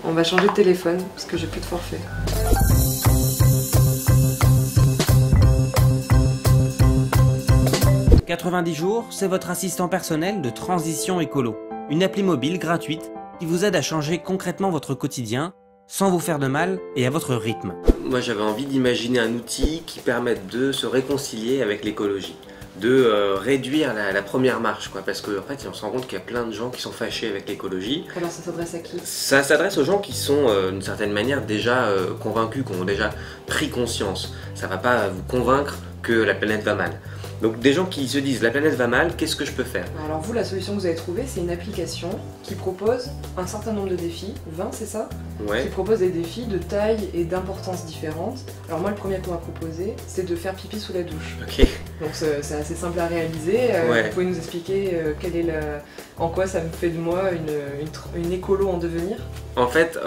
On va changer de téléphone parce que j'ai plus de forfait. « 90 jours, c'est votre assistant personnel de transition écolo. Une appli mobile gratuite qui vous aide à changer concrètement votre quotidien sans vous faire de mal et à votre rythme. » Moi j'avais envie d'imaginer un outil qui permette de se réconcilier avec l'écologie, de réduire la première marche, quoi, parce qu'en fait on se rend compte qu'il y a plein de gens qui sont fâchés avec l'écologie. Alors ça s'adresse à qui? Ça s'adresse aux gens qui sont d'une certaine manière déjà convaincus, qui ont déjà pris conscience. Ça va pas vous convaincre que la planète va mal. Donc des gens qui se disent la planète va mal, qu'est-ce que je peux faire? Alors vous, la solution que vous avez trouvée, c'est une application qui propose un certain nombre de défis, 20 c'est ça? Ouais. Qui propose des défis de taille et d'importance différentes. Alors moi le premier qu'on m'a proposé, c'est de faire pipi sous la douche. Ok. Donc c'est assez simple à réaliser. Ouais. Vous pouvez nous expliquer en quoi ça me fait de moi une écolo en devenir? En fait,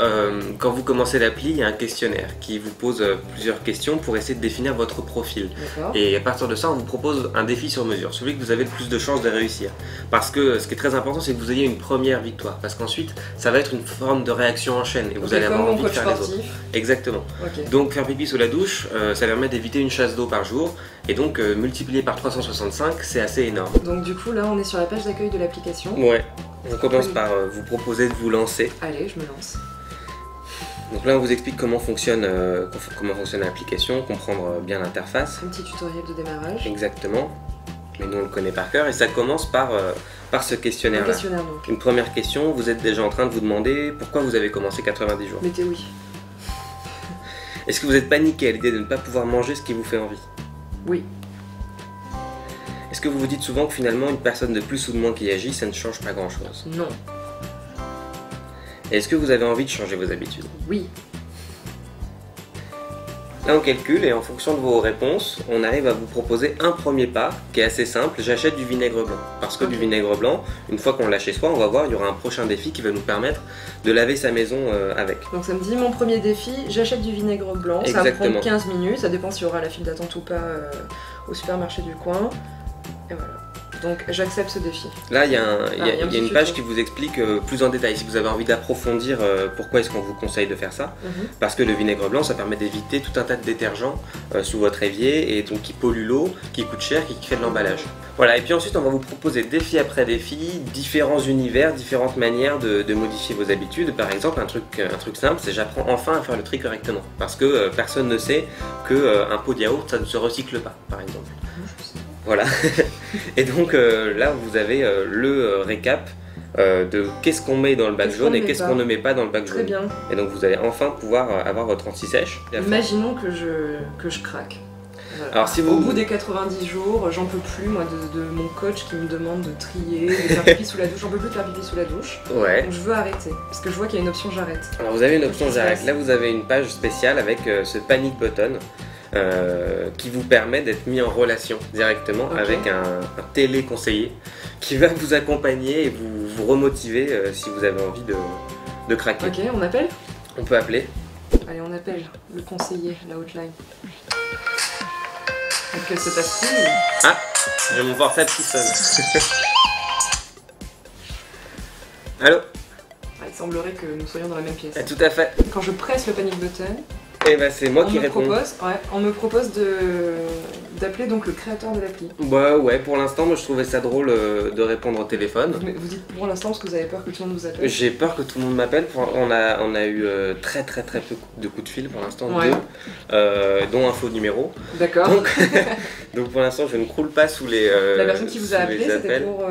quand vous commencez l'appli, il y a un questionnaire qui vous pose plusieurs questions pour essayer de définir votre profil. Et à partir de ça, on vous propose un défi sur mesure, celui que vous avez le plus de chances de réussir. Parce que ce qui est très important, c'est que vous ayez une première victoire. Parce qu'ensuite, ça va être une forme de réaction en chaîne et vous allez avoir envie de faire les autres. Exactement. Okay. Donc faire pipi sous la douche, ça permet d'éviter une chasse d'eau par jour. Et donc multiplié par 365, c'est assez énorme. Donc du coup, là, on est sur la page d'accueil de l'application. Ouais. On commence par vous proposer de vous lancer. Allez, je me lance. Donc là, on vous explique comment fonctionne l'application, comprendre bien l'interface. Un petit tutoriel de démarrage. Exactement. Mais nous, on le connaît par cœur. Et ça commence par ce questionnaire-là. Un questionnaire, donc. Une première question, vous êtes déjà en train de vous demander pourquoi vous avez commencé 90 jours. Mettez oui. Est-ce que vous êtes paniqué à l'idée de ne pas pouvoir manger ce qui vous fait envie? Oui. Est-ce que vous vous dites souvent que finalement, une personne de plus ou de moins qui agit, ça ne change pas grand-chose? Non. Est-ce que vous avez envie de changer vos habitudes? Oui. Là on calcule et en fonction de vos réponses, on arrive à vous proposer un premier pas qui est assez simple, j'achète du vinaigre blanc. Parce que du vinaigre blanc, une fois qu'on l'a chez soi, on va voir, il y aura un prochain défi qui va nous permettre de laver sa maison avec. Donc ça me dit mon premier défi, j'achète du vinaigre blanc, ça va me prendre 15 minutes, ça dépend s'il y aura la file d'attente ou pas au supermarché du coin. Et voilà. Donc j'accepte ce défi. Là il y a une page qui vous explique plus en détail si vous avez envie d'approfondir pourquoi est-ce qu'on vous conseille de faire ça. Parce que le vinaigre blanc ça permet d'éviter tout un tas de détergents sous votre évier et donc qui polluent l'eau, qui coûtent cher, qui créent de l'emballage. Voilà, et puis ensuite on va vous proposer défi après défi, différents univers, différentes manières de modifier vos habitudes. Par exemple un truc simple, c'est j'apprends enfin à faire le tri correctement. Parce que personne ne sait qu'un pot de yaourt ça ne se recycle pas par exemple. Voilà, et donc là vous avez le récap de qu'est-ce qu'on met dans le bac jaune et qu'est-ce qu'on ne met pas dans le bac jaune. Très bien. Et donc vous allez enfin pouvoir avoir votre anti-sèche. Imaginons que je craque. Voilà. Alors, si vous... Au bout des 90 jours, j'en peux plus moi de mon coach qui me demande de trier, de faire pipi sous la douche, j'en peux plus de faire pipi sous la douche. Ouais. Donc je veux arrêter, parce que je vois qu'il y a une option j'arrête. Alors vous avez une option j'arrête, là vous avez une page spéciale avec ce panic button. Qui vous permet d'être mis en relation directement avec un téléconseiller qui va vous accompagner et vous remotiver si vous avez envie de craquer. Ok, on appelle? On peut appeler. Allez, on appelle le conseiller, la hotline. Que se passe-t-il? Ah, j'ai mon portable qui sonne. Allô? Il semblerait que nous soyons dans la même pièce. Ah, tout à fait. Quand je presse le panic button, et bah c'est moi qui réponds. On me propose d'appeler donc le créateur de l'appli. Bah ouais, pour l'instant moi je trouvais ça drôle de répondre au téléphone. Vous dites pour l'instant parce que vous avez peur que tout le monde vous appelle? J'ai peur que tout le monde m'appelle. On a eu très peu de coups de fil pour l'instant, dont un faux numéro. D'accord. Donc pour l'instant je ne croule pas sous les la personne qui vous a appelé, c'était pour...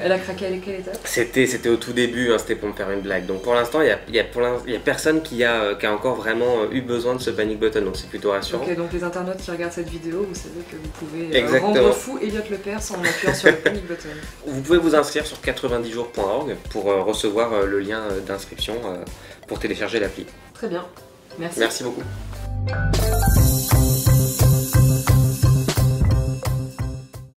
elle a craqué à quelle étape? C'était au tout début, hein, c'était pour me faire une blague. Donc pour l'instant il y a personne qui a encore vraiment eu besoin de ce panic button, donc c'est plutôt rassurant. Ok, donc les internautes qui regardent cette vidéo, vous savez que vous pouvez rendre fou Elliot Lepers en appuyant sur le panic button. Vous pouvez vous inscrire sur 90jours.org pour recevoir le lien d'inscription pour télécharger l'appli. Très bien, merci. Merci beaucoup.